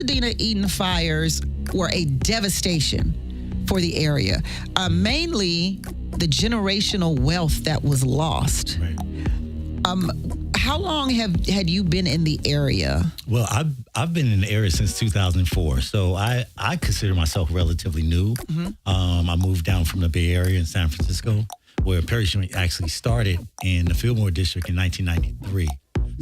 Altadena Eden fires were a devastation for the area. Mainly the generational wealth that was lost. Right. How long had you been in the area? Well, I've been in the area since 2004, so I consider myself relatively new. I moved down from the Bay Area in San Francisco, where Perry Joint actually started in the Fillmore District in 1993.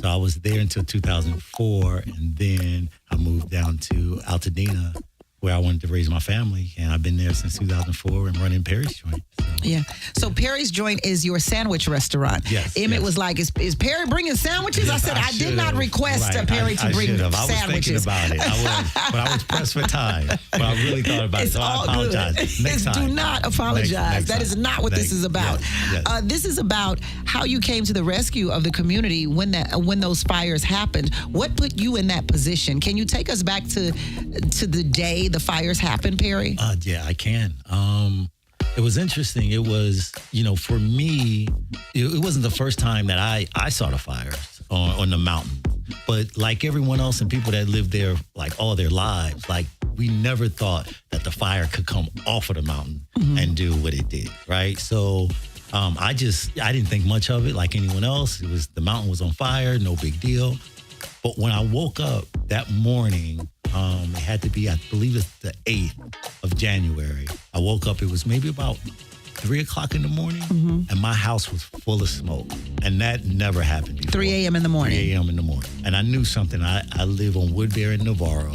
So I was there until 2004, and then I moved down to Altadena, where I wanted to raise my family, and I've been there since 2004 and running Perry's Joint. So. Yeah. So Perry's Joint is your sandwich restaurant. Yes. Emmett was like, is Perry bringing sandwiches? Yes, I said, I did not request Perry to bring sandwiches. I was thinking about it. But I was pressed for time. But I really thought about it, so I apologize. Good. Next time. Do not apologize. Next that time. is not what this is about. Yes. This is about how you came to the rescue of the community when those fires happened. What put you in that position? Can you take us back to the day the fires happened, Perry? Yeah, I can. It was interesting. It was, for me, it wasn't the first time that I saw the fires on the mountain. But like everyone else and people that lived there, like all their lives, like we never thought that the fire could come off of the mountain and do what it did, right? So I didn't think much of it like anyone else. The mountain was on fire, no big deal. But when I woke up that morning, it had to be, I believe it's the 8th of January. I woke up, it was maybe about 3 o'clock in the morning, and my house was full of smoke. And that never happened before. 3 a.m. in the morning. 3 a.m. in the morning. And I knew something. I live on Woodbury and Navarro,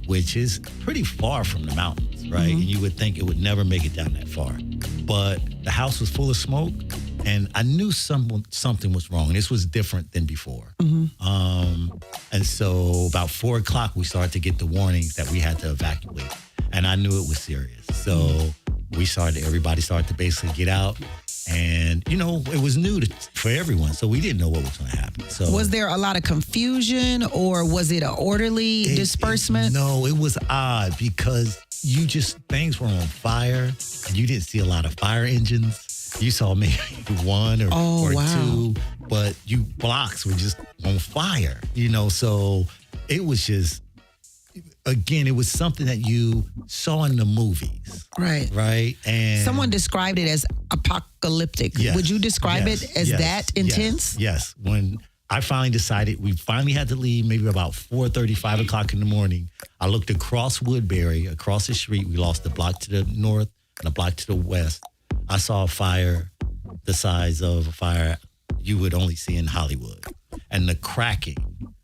which is pretty far from the mountains, right? And you would think it would never make it down that far. But the house was full of smoke, and I knew something was wrong. This was different than before. And so about 4 o'clock, we started to get the warnings that we had to evacuate. And I knew it was serious. So everybody started to basically get out. And, it was new for everyone. So we didn't know what was going to happen. So was there a lot of confusion, or was it an orderly disbursement? No, it was odd because things were on fire and you didn't see a lot of fire engines. You saw maybe one or two, but blocks were just on fire, so it was just, again, it was something that you saw in the movies. Right. Right. And someone described it as apocalyptic. Yes, Would you describe it as that intense? Yes. When I finally decided, we finally had to leave maybe about 4:30, 5 o'clock in the morning. I looked across Woodbury, across the street. We lost a block to the north and a block to the west. I saw a fire the size of a fire you would only see in Hollywood. And the cracking,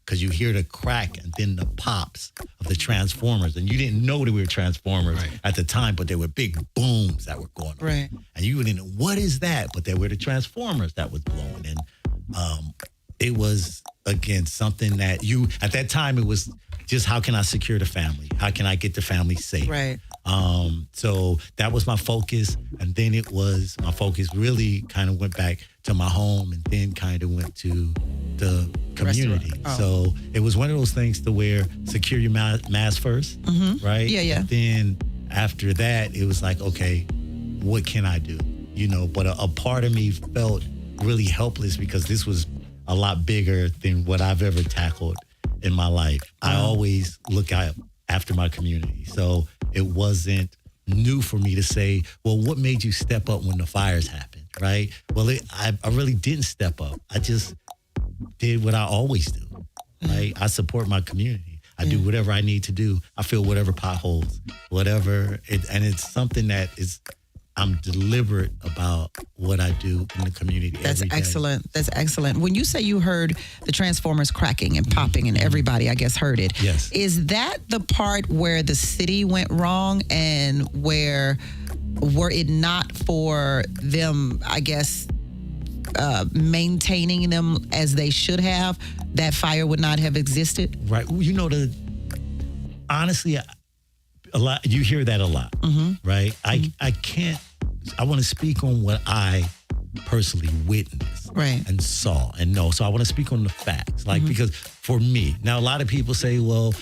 because you hear the crack and then the pops of the transformers. And you didn't know they were transformers at the time, but there were big booms that were going on. Right. And you didn't know, what is that? But there were the transformers that was blowing. And it was, again, something that at that time, it was just, how can I secure the family? How can I get the family safe? Right. So that was my focus. And then my focus really kind of went back to my home and then kind of went to the community. So it was one of those things to where secure your mask first, right? Yeah. And then after that, it was like, okay, what can I do? But a part of me felt really helpless because this was a lot bigger than what I've ever tackled in my life. I always look out after my community. So it wasn't new for me to say, well, what made you step up when the fires happened, right? Well, I really didn't step up. I just did what I always do, right? I support my community. I do whatever I need to do. I fill whatever potholes, whatever. And it's something that I'm deliberate about what I do in the community. That's every day. excellent. That's excellent. When you say you heard the transformers cracking and popping and everybody, I guess, heard it. Yes. Is that the part where the city went wrong and were it not for them, I guess, maintaining them as they should have, that fire would not have existed? Right. Honestly, a lot, you hear that a lot, right? I want to speak on what I personally witnessed and saw and know. So I want to speak on the facts, because for me, now a lot of people say, well,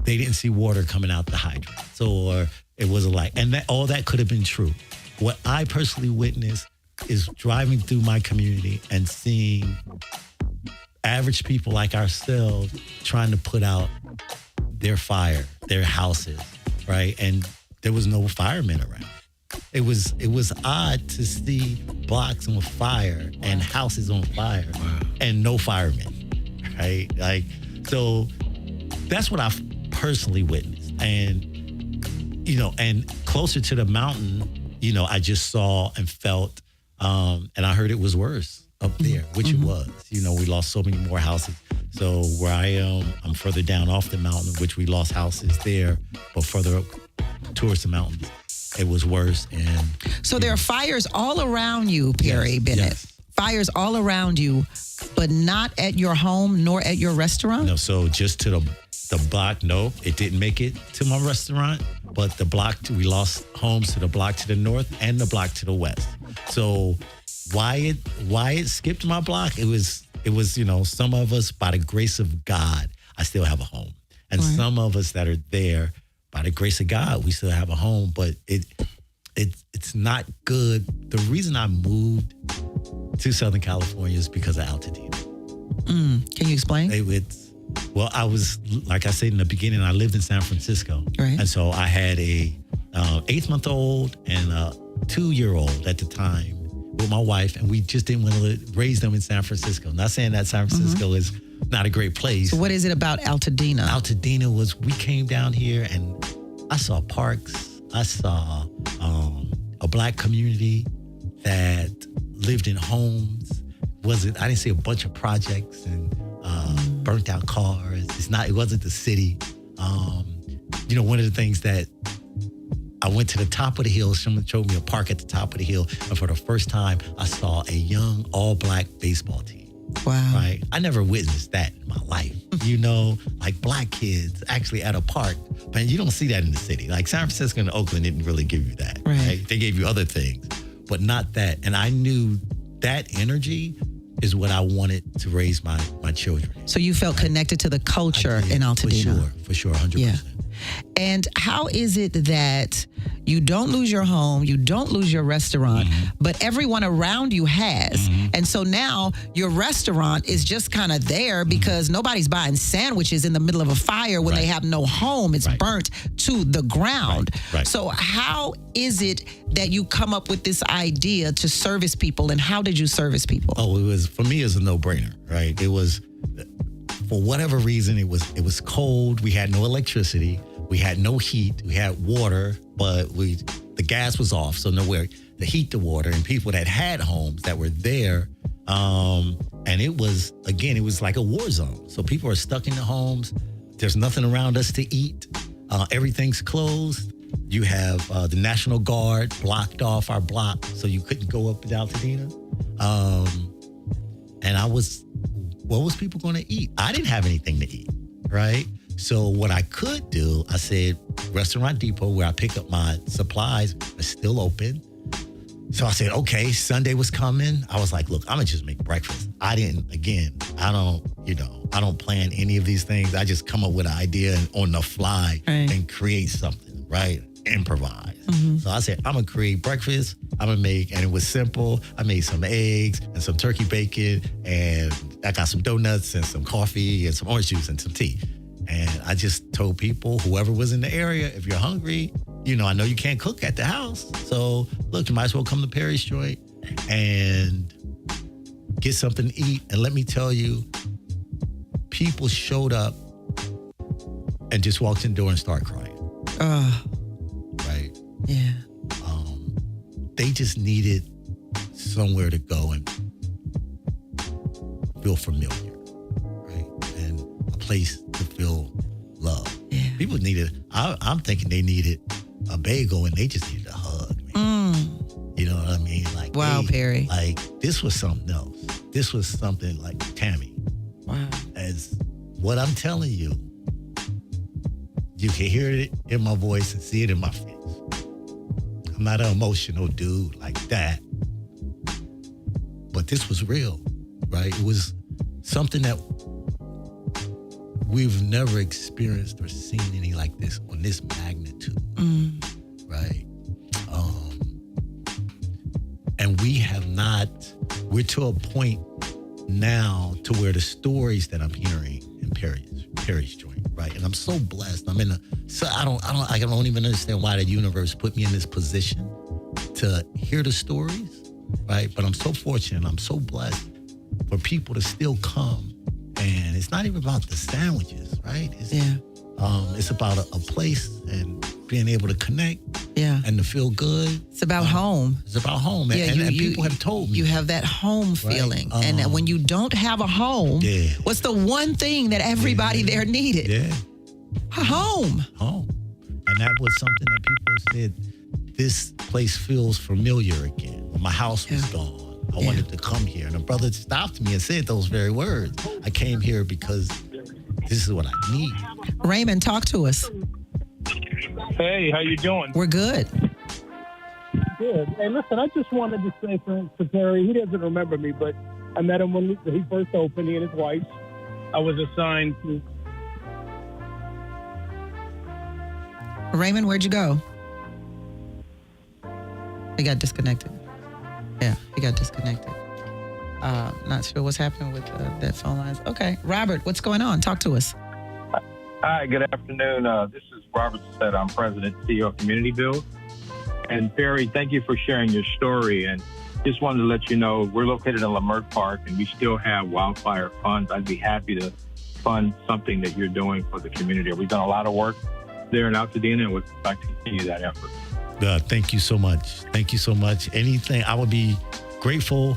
they didn't see water coming out the hydrants, or it was and all that could have been true. What I personally witnessed is driving through my community and seeing average people like ourselves trying to put out their fire, their houses, right? And there was no firemen around. It was odd to see blocks on fire and houses on fire and no firemen, right? Like, so that's what I've personally witnessed. And, you know, and closer to the mountain, you know, I just saw and felt, and I heard it was worse up there, which it was. You know, we lost so many more houses. So where I am, I'm further down off the mountain, which we lost houses there, but further up towards the mountains, it was worse. And so there are fires all around you, Perry Bennett. Yes. Fires all around you, but not at your home nor at your restaurant? No, so just to the block, no, it didn't make it to my restaurant, but the block, we lost homes to the block to the north and the block to the west. So why it skipped my block, it was, you know, some of us, by the grace of God, I still have a home. And some of us that are there, by the grace of God, we still have a home, but it's not good. The reason I moved to Southern California is because of Altadena. Can you explain? Well, I was, like I said in the beginning, I lived in San Francisco. Right. And so I had a 8-month-old and a 2-year-old at the time with my wife, and we just didn't want to raise them in San Francisco. Not saying that San Francisco is not a great place. So what is it about Altadena? Altadena was, we came down here and I saw parks. I saw a black community that lived in homes. I didn't see a bunch of projects and burnt out cars. It wasn't the city. You know, one of the things that I went to the top of the hill, someone showed me a park at the top of the hill, and for the first time, I saw a young all-black baseball team. Wow. Right? I never witnessed that in my life. You know, like black kids actually at a park. Man, you don't see that in the city. Like San Francisco and Oakland didn't really give you that. Right? They gave you other things, but not that. And I knew that energy is what I wanted to raise my children. So you felt connected to the culture in Altadena. For sure, 100%. Yeah. And how is it that you don't lose your home, you don't lose your restaurant, but everyone around you has? And so now your restaurant is just kind of there because nobody's buying sandwiches in the middle of a fire when they have no home. It's burnt to the ground. Right. So how is it that you come up with this idea to service people, and how did you service people? Oh, for me, it was a no-brainer, right? It was, for whatever reason, it was cold. We had no electricity. We had no heat. We had water, but the gas was off, so nowhere to heat the water. And people that had homes that were there, and it was like a war zone. So people are stuck in the homes. There's nothing around us to eat. Everything's closed. You have the National Guard blocked off our block, so you couldn't go up to Altadena. And what was people going to eat? I didn't have anything to eat, right? So what I could do, I said, Restaurant Depot, where I pick up my supplies, is still open. So I said, okay, Sunday was coming. I was like, look, I'm gonna just make breakfast. I don't plan any of these things. I just come up with an idea and on the fly and create something, right? Improvise. So I said, I'm gonna create breakfast. And it was simple. I made some eggs and some turkey bacon, and I got some donuts and some coffee and some orange juice and some tea. And I just told people, whoever was in the area, if you're hungry, you know, I know you can't cook at the house. So look, you might as well come to Perry's joint and get something to eat. And let me tell you, people showed up and just walked in the door and started crying. Right? Yeah. They just needed somewhere to go and feel familiar, right? And a place to feel love. Yeah. People needed, I'm thinking they needed a bagel and they just needed a hug, man. You know what I mean? Like, wow, Perry. Like, this was something else. This was something like Tammi. Wow. As what I'm telling you, you can hear it in my voice and see it in my face. I'm not an emotional dude like that. But this was real, right? It was something that we've never experienced or seen any like this on this magnitude, right? And we're to a point now to where the stories that I'm hearing in Perry's Perry's joint, right? And I'm so blessed. I don't even understand why the universe put me in this position to hear the stories, right? But I'm so fortunate. I'm so blessed for people to still come. And it's not even about the sandwiches, right? It's about a place and being able to connect and to feel good. It's about home. It's about home. And people have told me. You have that home feeling. Right? And when you don't have a home, what's the one thing that everybody there needed? A home. Home. And that was something that people said, this place feels familiar again. When my house was gone, I wanted to come here. And a brother stopped me and said those very words. I came here because this is what I need. Raymond, talk to us. Hey, how you doing? We're good. Good. Hey, listen, I just wanted to say for Perry, he doesn't remember me, but I met him when he first opened, he and his wife. I was assigned to... Raymond, where'd you go? He got disconnected. Yeah, he got disconnected. Not sure what's happening with that phone lines. Okay, Robert, what's going on? Talk to us. Hi, good afternoon. This is Robert Setta. I'm President and CEO of Community Build. And Perry, thank you for sharing your story. And just wanted to let you know, we're located in Lamert Park, and we still have wildfire funds. I'd be happy to fund something that you're doing for the community. We've done a lot of work there in Altadena, and we'd like to continue that effort. Thank you so much. Thank you so much. Anything, I would be grateful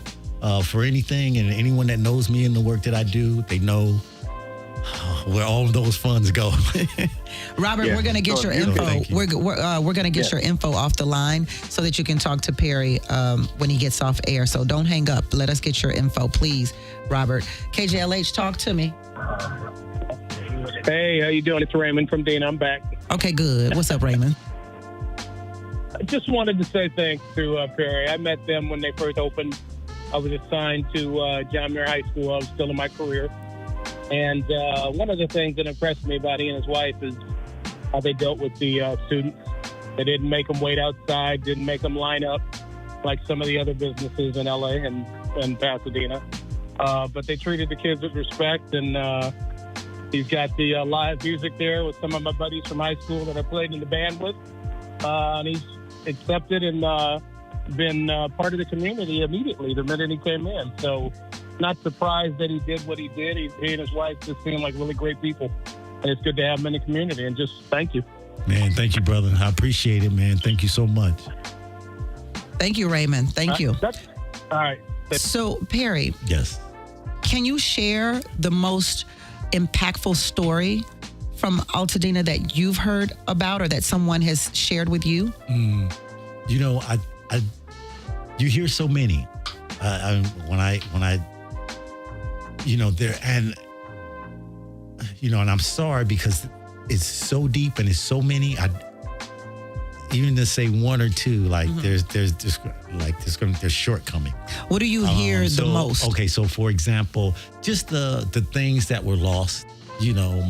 for anything, and anyone that knows me and the work that I do, they know where all of those funds go. Robert, we're going to get your info. We're going to get your info off the line so that you can talk to Perry when he gets off air. So don't hang up. Let us get your info, please, Robert. KJLH, talk to me. Hey, how you doing? It's Raymond from Dana. I'm back. Okay, good. What's up, Raymond? I just wanted to say thanks to Perry. I met them when they first opened. I was assigned to John Muir High School. I was still in my career. And one of the things that impressed me about he and his wife is how they dealt with the students. They didn't make them wait outside, didn't make them line up like some of the other businesses in LA and Pasadena. But they treated the kids with respect. And he's got the live music there with some of my buddies from high school that I played in the band with. And he's accepted and been part of the community immediately the minute he came in. So not surprised that he did what he did. He and his wife just seem like really great people. And it's good to have him in the community. And just thank you. Man, thank you, brother. I appreciate it, man. Thank you so much. Thank you, Raymond. Thank you. All right. So, Perry. Yes. Can you share the most impactful story from Altadena that you've heard about or that someone has shared with you? You know, you hear so many. When I, you know, there, and, you know, and I'm sorry because it's so deep and it's so many. Even to say one or two, like there's shortcoming. What do you hear the most? Okay, so for example, just the things that were lost. You know,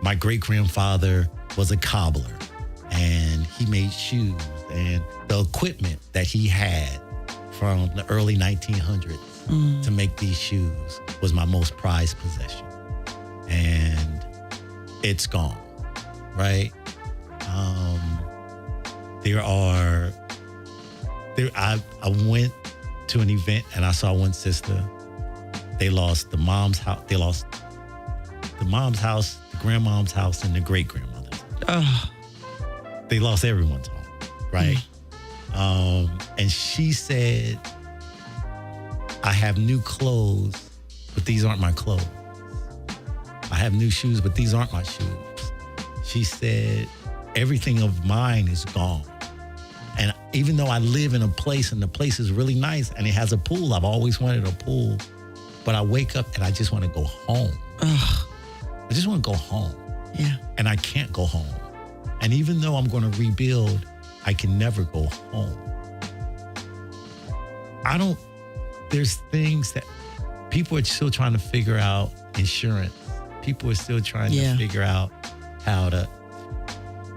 my great grandfather was a cobbler, and he made shoes, and the equipment that he had from the early 1900s to make these shoes was my most prized possession, and it's gone, right? I went to an event and I saw one sister. They lost the mom's house. They lost the mom's house, the grandmom's house, and the great grandmother's. They lost everyone's home, right? And she said, I have new clothes, but these aren't my clothes. I have new shoes, but these aren't my shoes. She said, everything of mine is gone. And even though I live in a place and the place is really nice and it has a pool, I've always wanted a pool, but I wake up and I just want to go home. I just want to go home. Yeah. And I can't go home. And even though I'm going to rebuild, I can never go home. There's things that people are still trying to figure out insurance. People are still trying to figure out how to,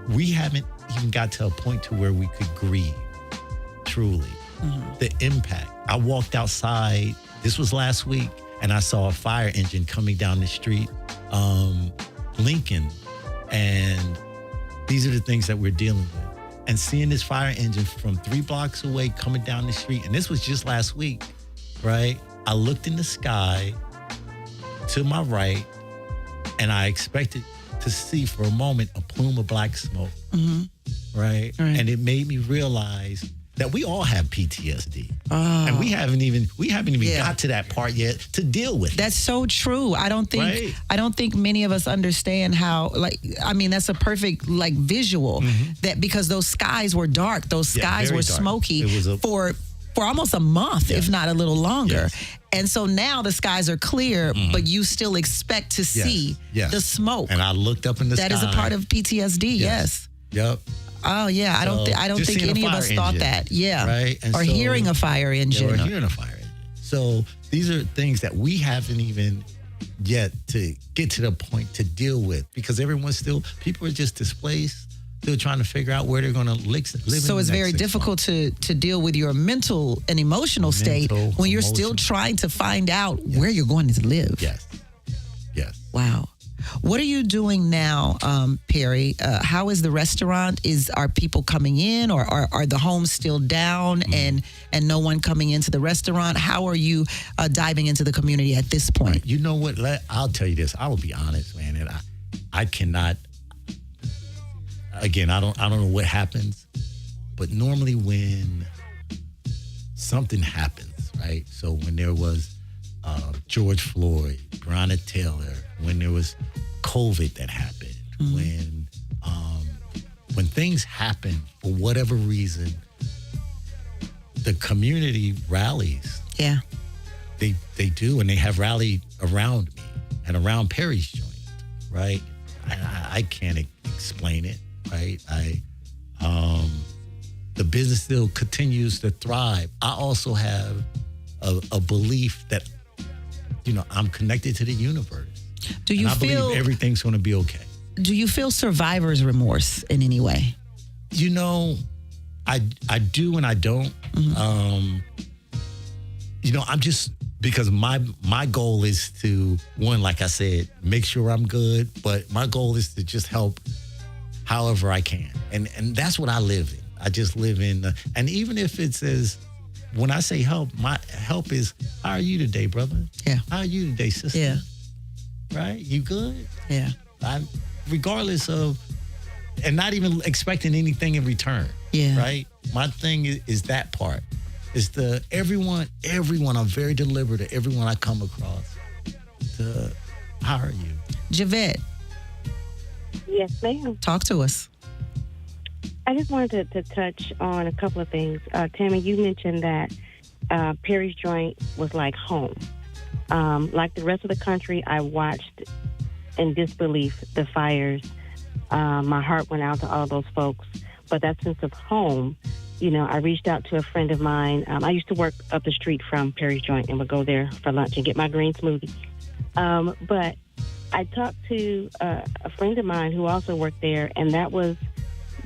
we haven't even got to a point to where we could grieve, truly. The impact. I walked outside, this was last week, and I saw a fire engine coming down the street Lincoln, and these are the things that we're dealing with. And seeing this fire engine from 3 blocks away coming down the street, and this was just last week, right? I looked in the sky to my right, and I expected to see for a moment a plume of black smoke, right? And it made me realize that we all have PTSD, and we haven't even got to that part yet to deal with. That's so true. I don't think many of us understand how. That's a perfect visual that because those skies were dark, those skies were dark. smoky for almost a month, if not a little longer. And so now the skies are clear, but you still expect to see the smoke. And I looked up in the sky. That is a part of PTSD. Yes. Yep. Oh yeah, I don't think any of us thought that. Yeah, right. And or hearing a fire engine. Or hearing a fire engine. So these are things that we haven't even yet to get to the point to deal with, because people are just displaced, still trying to figure out where they're going to live. So it's very difficult to deal with your mental and emotional state when you're still trying to find out where you're going to live. Yes. Wow. What are you doing now, Perry? How is the restaurant? Are people coming in, or are the homes still down and no one coming into the restaurant? How are you diving into the community at this point? Right. You know what? I'll tell you this. I will be honest, man. And I cannot. Again, I don't know what happens, but normally when something happens, right? So when there was George Floyd, Breonna Taylor, when there was COVID that happened, when things happen for whatever reason, the community rallies. Yeah. They do, and they have rallied around me and around Perry's joint, right? I can't explain it, right? The business still continues to thrive. I also have a belief that, I'm connected to the universe. Do you feel believe everything's going to be okay? Do you feel survivor's remorse in any way? I do and I don't. I'm just, because my goal is to, one, like I said, make sure I'm good, but my goal is to just help however I can. And that's what I live in. I just live in, and even if it says, when I say help, my help is, how are you today, brother? Yeah. How are you today, sister? Yeah. Right? You good? Yeah. Regardless of, and not even expecting anything in return. Yeah. Right? My thing is that part. It's everyone, I'm very deliberate to everyone I come across. How are you? Javette. Yes, ma'am. Talk to us. I just wanted to touch on a couple of things. Tammy, you mentioned that Perry's joint was like home. Like the rest of the country, I watched in disbelief the fires. My heart went out to all those folks. But that sense of home, I reached out to a friend of mine. I used to work up the street from Perry's joint and would go there for lunch and get my green smoothie. But I talked to a friend of mine who also worked there, and that was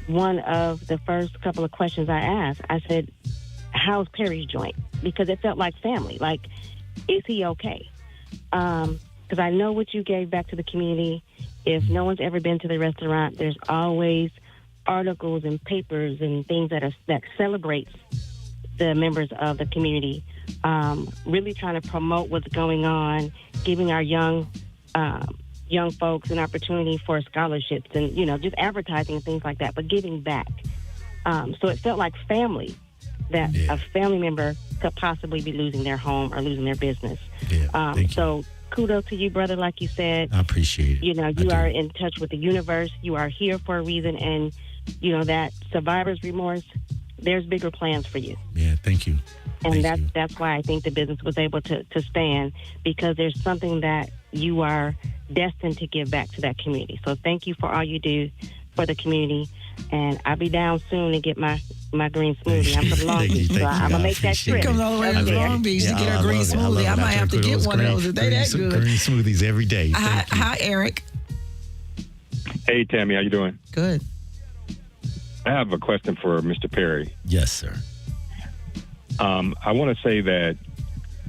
one of the first couple of questions I asked. I said, how's Perry's joint? Because it felt like family. Like, is he okay? Because I know what you gave back to the community. If no one's ever been to the restaurant, there's always articles and papers and things that celebrates the members of the community. Really trying to promote what's going on, giving our young folks an opportunity for scholarships and, just advertising and things like that, but giving back. So it felt like family, that a family member could possibly be losing their home or losing their business. So kudos to you, brother, like you said. I appreciate it. You are in touch with the universe. You are here for a reason. And, that survivor's remorse, there's bigger plans for you. Yeah, thank you. And that's why I think the business was able to stand, because there's something that you are destined to give back to that community. So thank you for all you do for the community. And I'll be down soon to get my green smoothie. I'm from Long Beach, so I'm going to make that trip. She comes all the way from Long Beach to get her green smoothie. I might have to get one of those if they that good. Green smoothies every day. Hi, Eric. Hey, Tammy, how you doing? Good. I have a question for Mr. Perry. Yes, sir. I want to say that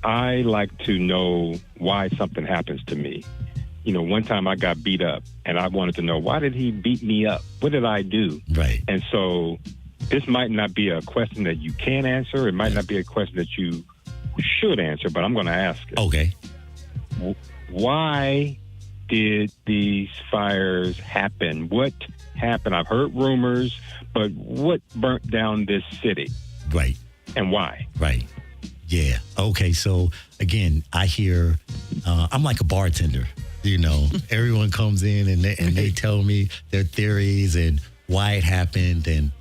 I like to know why something happens to me. one time I got beat up, and I wanted to know, why did he beat me up? What did I do? Right. And so this might not be a question that you can answer. It might not be a question that you should answer, but I'm going to ask it. Okay. Why did these fires happen? What happened? I've heard rumors, but what burnt down this city? Right. And why? Right. Yeah. Okay. So again, I hear, I'm like a bartender, everyone comes in and they tell me their theories and why it happened. And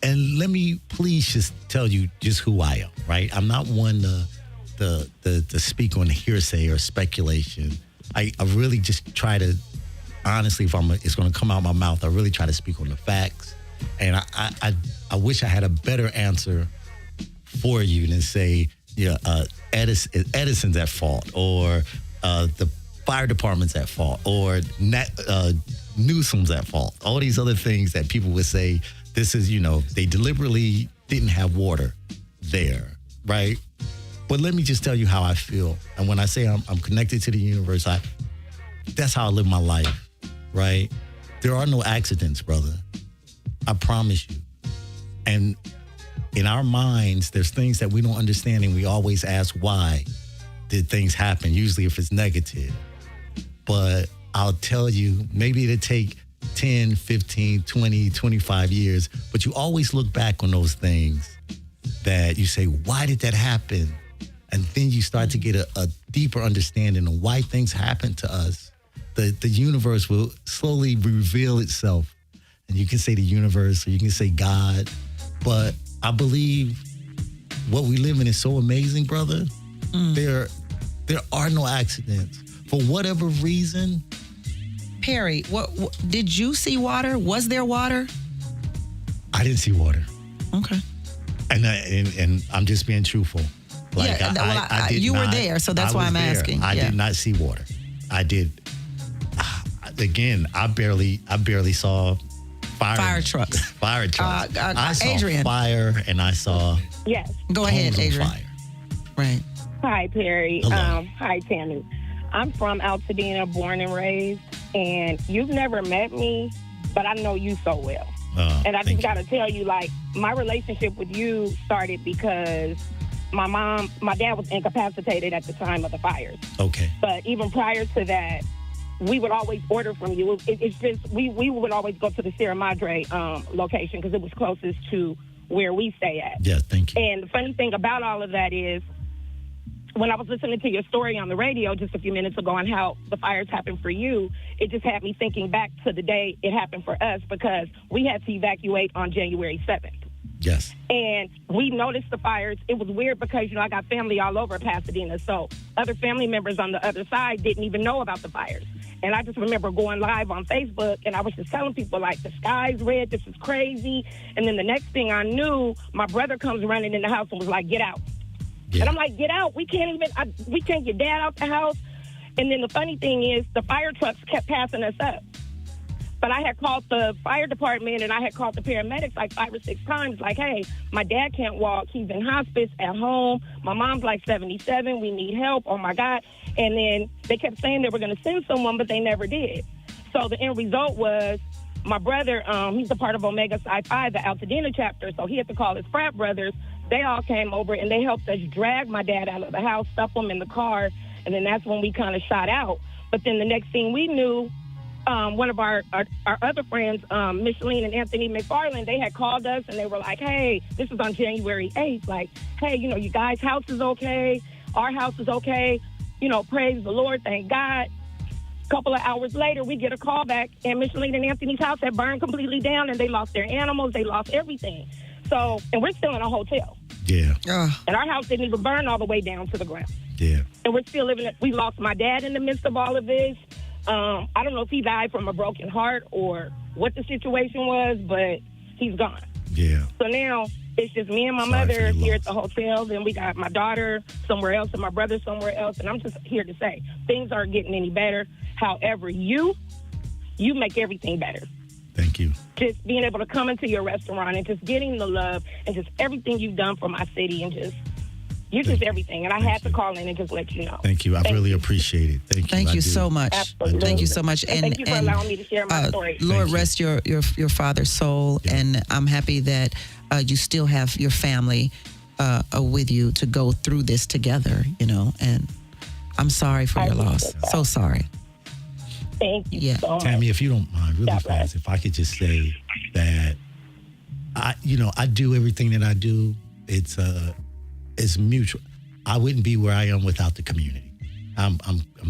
let me please just tell you just who I am, right? I'm not one to speak on hearsay or speculation. I really just try to, honestly, it's going to come out my mouth, I really try to speak on the facts. And I wish I had a better answer for you than say, Edison's at fault, or the fire department's at fault, or Newsom's at fault. All these other things that people would say, this is, they deliberately didn't have water there, right? But let me just tell you how I feel. And when I say I'm connected to the universe, that's how I live my life, right? There are no accidents, brother. I promise you. And in our minds, there's things that we don't understand, and we always ask, why did things happen? Usually if it's negative. But I'll tell you, maybe it'll take 10, 15, 20, 25 years, but you always look back on those things that you say, why did that happen? And then you start to get a deeper understanding of why things happen to us. The universe will slowly reveal itself. And you can say the universe, or you can say God, but I believe what we live in is so amazing, brother. There are no accidents. For whatever reason. Perry, what did you see water? Was there water? I didn't see water. Okay. And I'm just being truthful. Like, yeah, I did you not, were there, so that's why I'm asking. I did not see water. I did. Again, I barely saw fire trucks. Fire trucks. I saw Adrian. fire, and I saw. Yes. Go ahead, Adrian. Fire. Right. Hi, Perry. Hello. Hi, Tammy. I'm from Altadena, born and raised, and you've never met me, but I know you so well. And I just got to tell you, like, my relationship with you started because my dad was incapacitated at the time of the fires. Okay. But even prior to that, we would always order from you. It's just, we would always go to the Sierra Madre location because it was closest to where we stay at. Yeah, thank you. And the funny thing about all of that is, when I was listening to your story on the radio just a few minutes ago on how the fires happened for you, it just had me thinking back to the day it happened for us, because we had to evacuate on January 7th. Yes. And we noticed the fires. It was weird because, I got family all over Pasadena, so other family members on the other side didn't even know about the fires. And I just remember going live on Facebook, and I was just telling people, like, the sky's red, this is crazy. And then the next thing I knew, my brother comes running in the house and was like, get out. Yeah. And I'm like, get out. We can't get Dad out the house. And then the funny thing is, the fire trucks kept passing us up. But I had called the fire department, and I had called the paramedics like 5 or 6 times, like, hey, my dad can't walk. He's in hospice at home. My mom's like 77. We need help. Oh, my God. And then they kept saying they were going to send someone, but they never did. So the end result was my brother, he's a part of Omega Psi Phi, the Altadena chapter, so he had to call his frat brothers. They all came over, and they helped us drag my dad out of the house, stuff him in the car, and then that's when we kind of shot out. But then the next thing we knew, one of our other friends, Micheline and Anthony McFarland, they had called us, and they were like, hey, this was on January 8th, like, hey, you guys' house is okay, our house is okay, praise the Lord, thank God. A couple of hours later, we get a call back, and Micheline and Anthony's house had burned completely down, and they lost their animals, they lost everything. So, and we're still in a hotel. Yeah. And our house didn't even burn all the way down to the ground. Yeah. And we're still living it. We lost my dad in the midst of all of this. I don't know if he died from a broken heart or what the situation was, but he's gone. Yeah. So now it's just me and my mother here at the hotel. Then we got my daughter somewhere else and my brother somewhere else. And I'm just here to say things aren't getting any better. However, you make everything better. Thank you. Just being able to come into your restaurant and just getting the love and just everything you've done for my city, and just You're just everything. And I had to call in and just let you know. Thank you. I really appreciate it. Thank you. Thank you do. so much. Absolutely. Thank you so much. And thank you for allowing me to share my story. Lord, rest your father's soul. Yeah. And I'm happy that you still have your family with you to go through this together, and I'm sorry for your loss. So sorry. Thank you so much. Tammy, if you don't mind, really fast, if I could just say that I do everything that I do. It's mutual. I wouldn't be where I am without the community. I'm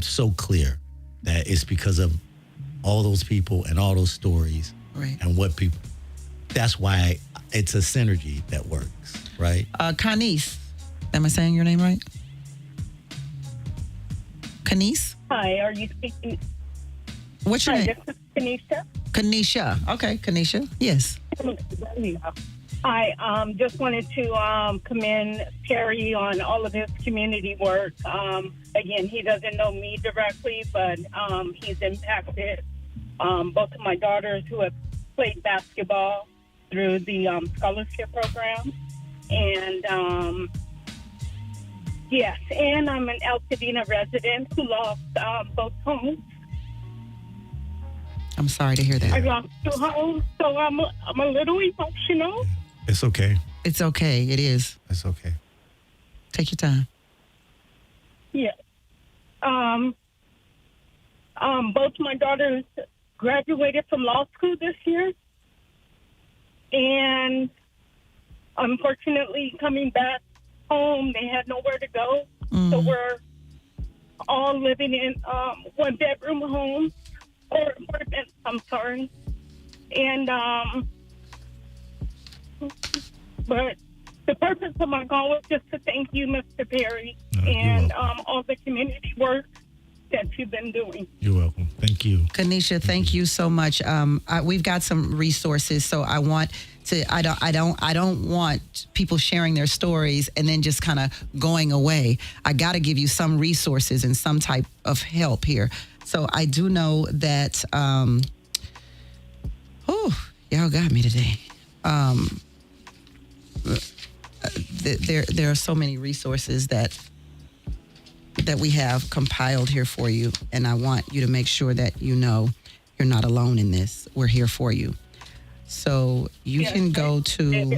so clear that it's because of all those people and all those stories, Right. And what people. That's why it's a synergy that works, right? Kanis, am I saying your name right? Kanis? Hi, are you speaking? What's your Hi, name? this is Kanisha. Kanisha. Okay, Kanisha. Yes. I just wanted to commend Perry on all of his community work. Again, he doesn't know me directly, but he's impacted both of my daughters who have played basketball through the scholarship program. And yes, and I'm an Altadena resident who lost both homes. I'm sorry to hear I that. lost 2 homes, so I'm a little emotional. It's okay. It's okay. It is. It's okay. Take your time. Yes. Both my daughters graduated from law school this year. And unfortunately, coming back home, they had nowhere to go. So we're all living in one-bedroom homes, or apartments, I'm sorry. And, but the purpose of my call was just to thank you, Mr. Perry, and all the community work that you've been doing. You're welcome. Thank you. Kanisha, thank you so much. We've got some resources, so I want to. I don't want people sharing their stories and then just kind of going away. I got to give you some resources and some type of help here. So I do know that. Y'all got me today. There are so many resources that we have compiled here for you, and I want you to make sure that you know you're not alone in this. We're here for you. So you can go to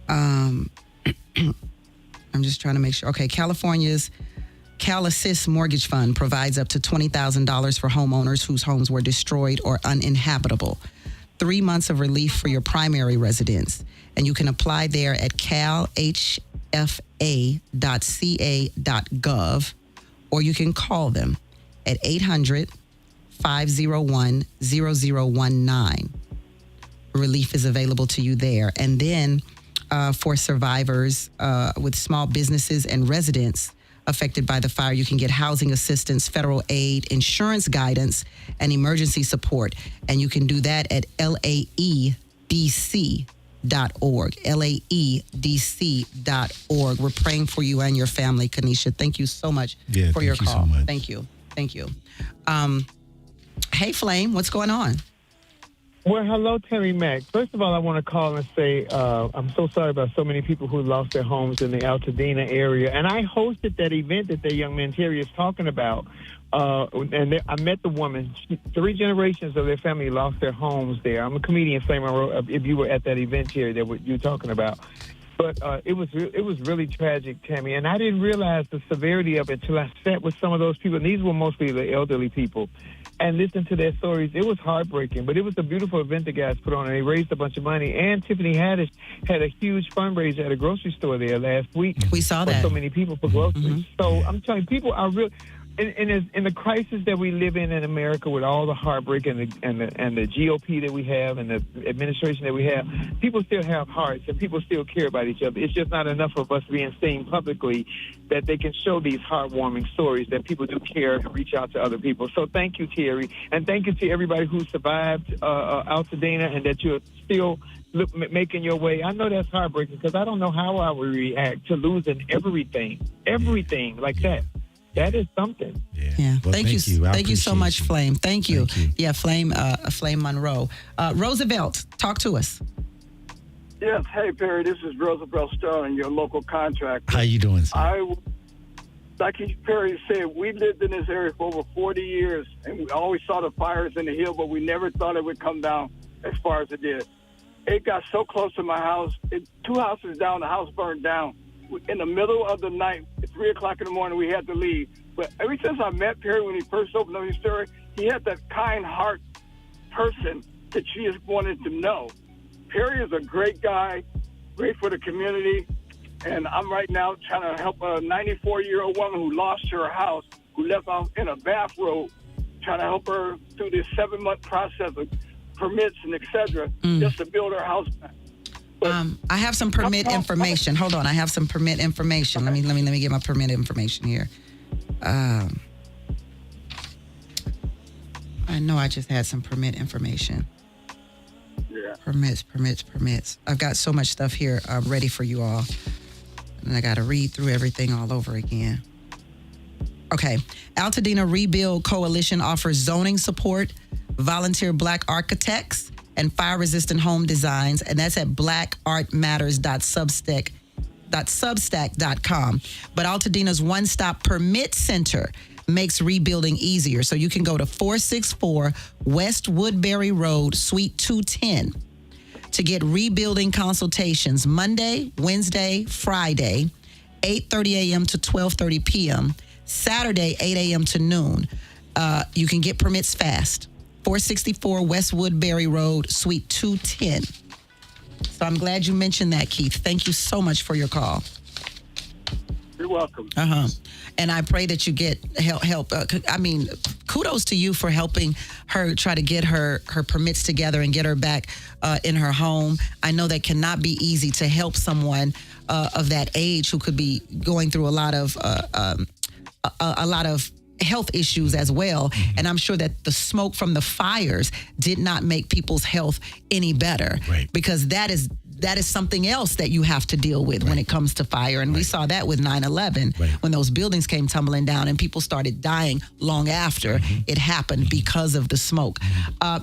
I'm just trying to make sure. Okay, California's Cal Assist Mortgage Fund provides up to $20,000 for homeowners whose homes were destroyed or uninhabitable. 3 months of relief for your primary residence. And you can apply there at calhfa.ca.gov, or you can call them at 800-501-0019. Relief is available to you there. And then for survivors with small businesses and residents affected by the fire, you can get housing assistance, federal aid, insurance guidance, and emergency support. And you can do that at laedc.org. laedc.org. We're praying for you and your family, Kanisha. Thank you so much for your call. So much. Thank you. Hey, Flame, what's going on? Well, hello, Tammi Mac. First of all, I want to call and say I'm so sorry about so many people who lost their homes in the Altadena area. And I hosted that event that the young man Terry is talking about. I met the woman. 3 generations of their family lost their homes there. I'm a comedian, Flame Monroe, if you were at that event, Terry, that what you're talking about. But it was really tragic, Tammy. And I didn't realize the severity of it until I sat with some of those people. And these were mostly the elderly people. And listened to their stories. It was heartbreaking, but it was a beautiful event the guys put on, and they raised a bunch of money. And Tiffany Haddish had a huge fundraiser at a grocery store there last week. We saw that. For so many people for groceries. So I'm telling you, people are real. In the crisis that we live in America, with all the heartbreak and the GOP that we have and the administration that we have, people still have hearts and people still care about each other. It's just not enough of us being seen publicly that they can show these heartwarming stories that people do care and reach out to other people. So thank you, Terry, and thank you to everybody who survived Altadena and that you're still making your way. I know that's heartbreaking because I don't know how I would react to losing everything like that. That is something. Yeah. Well, thank you. Thank you so much, Flame. Thank you. Thank you. Yeah, Flame Monroe. Roosevelt, talk to us. Yes. Hey, Perry, this is Roosevelt Sterling, your local contractor. How you doing, sir? Like Perry said, we lived in this area for over 40 years, and we always saw the fires in the hill, but we never thought it would come down as far as it did. It got so close to my house. 2 houses down, the house burned down. In the middle of the night, at 3 o'clock in the morning, we had to leave. But ever since I met Perry when he first opened up his story, he had that kind heart person that she just wanted to know. Perry is a great guy, great for the community, and I'm right now trying to help a 94-year-old woman who lost her house, who left out in a bathrobe, trying to help her through this 7-month process of permits and et cetera, just to build her house back. I have some permit information. Hold on, I have some permit information. Okay. Let me get my permit information here. I know I just had some permit information. Yeah. Permits. I've got so much stuff here ready for you all. And I got to read through everything all over again. Okay. Altadena Rebuild Coalition offers zoning support, volunteer Black architects, and fire-resistant home designs. And that's at blackartmatters.substack.com. But Altadena's one-stop permit center makes rebuilding easier. So you can go to 464 West Woodbury Road, Suite 210 to get rebuilding consultations Monday, Wednesday, Friday, 8:30 a.m. to 12:30 p.m., Saturday, 8 a.m. to noon. You can get permits fast. 464 West Woodbury Road, Suite 210. So I'm glad you mentioned that, Keith. Thank you so much for your call. You're welcome. And I pray that you get help. Kudos to you for helping her try to get her permits together and get her back in her home. I know that cannot be easy to help someone of that age who could be going through a lot of health issues as well. And I'm sure that the smoke from the fires did not make people's health any better. Right. Because that is something else that you have to deal with when it comes to fire. And we saw that with 9/11 when those buildings came tumbling down and people started dying long after it happened because of the smoke.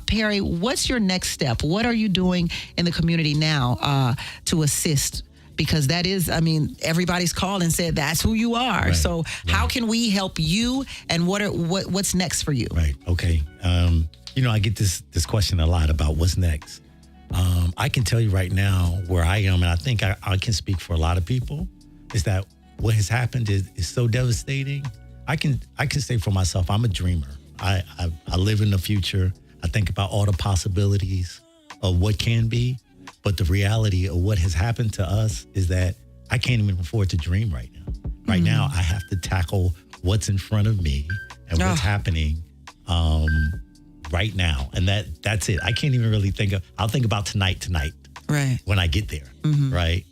Perry, what's your next step? What are you doing in the community now to assist? Because that is, everybody's called and said that's who you are. Right. So how can we help you, and what's next for you? Right. Okay. I get this question a lot about what's next. I can tell you right now where I am, and I think I can speak for a lot of people, is that what has happened is so devastating. I can say for myself, I'm a dreamer. I live in the future. I think about all the possibilities of what can be. But the reality of what has happened to us is that I can't even afford to dream right now. Right now, I have to tackle what's in front of me and what's happening right now. And that's it. I can't even really I'll think about tonight right when I get there, right?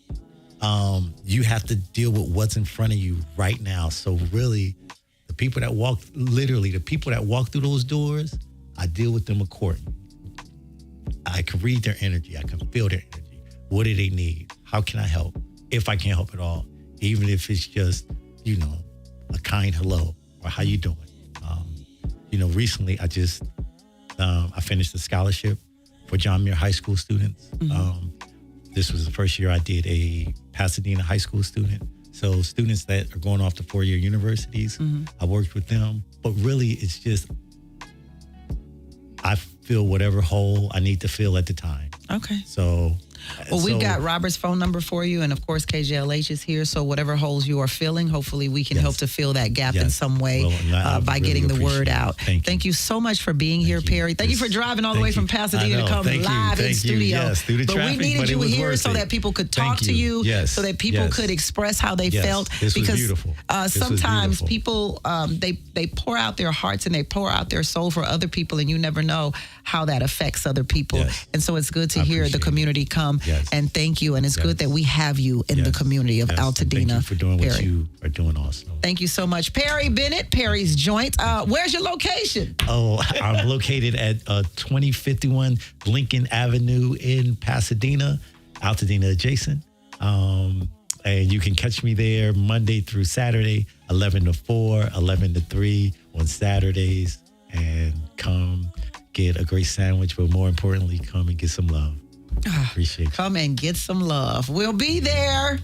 You have to deal with what's in front of you right now. So really, the people that walk through those doors, I deal with them accordingly. I can read their energy. I can feel their energy. What do they need? How can I help? If I can't help at all, even if it's just, a kind hello or how you doing? Recently I just, I finished a scholarship for John Muir High School students. This was the first year I did a Pasadena high school student. So students that are going off to 4-year universities, I worked with them. But really it's just, I fill whatever hole I need to fill at the time. Okay. So we've got Robert's phone number for you, and of course KJLH is here. So whatever holes you are filling, hopefully we can help to fill that gap in some way by getting the word out. Thank you so much for being here, Perry. Thank you for driving all the way from Pasadena to come live in studio. Yes, through the but traffic, we needed you here so that people could talk to you, so that people could express how they felt. This was because beautiful. Sometimes people they pour out their hearts and they pour out their soul for other people, and you never know how that affects other people. And so it's good to hear the community come and thank you. And it's good that we have you in the community of Altadena. Thank you for doing what you are doing also. Thank you so much. Perry Bennett, Perry's Joint. Where's your location? Oh, I'm located at 2051 Lincoln Avenue in Pasadena, Altadena adjacent. And you can catch me there Monday through Saturday, 11 to 4, 11 to 3 on Saturdays. And come get a great sandwich, but more importantly, come and get some love. Appreciate you. Come and get some love. We'll be there.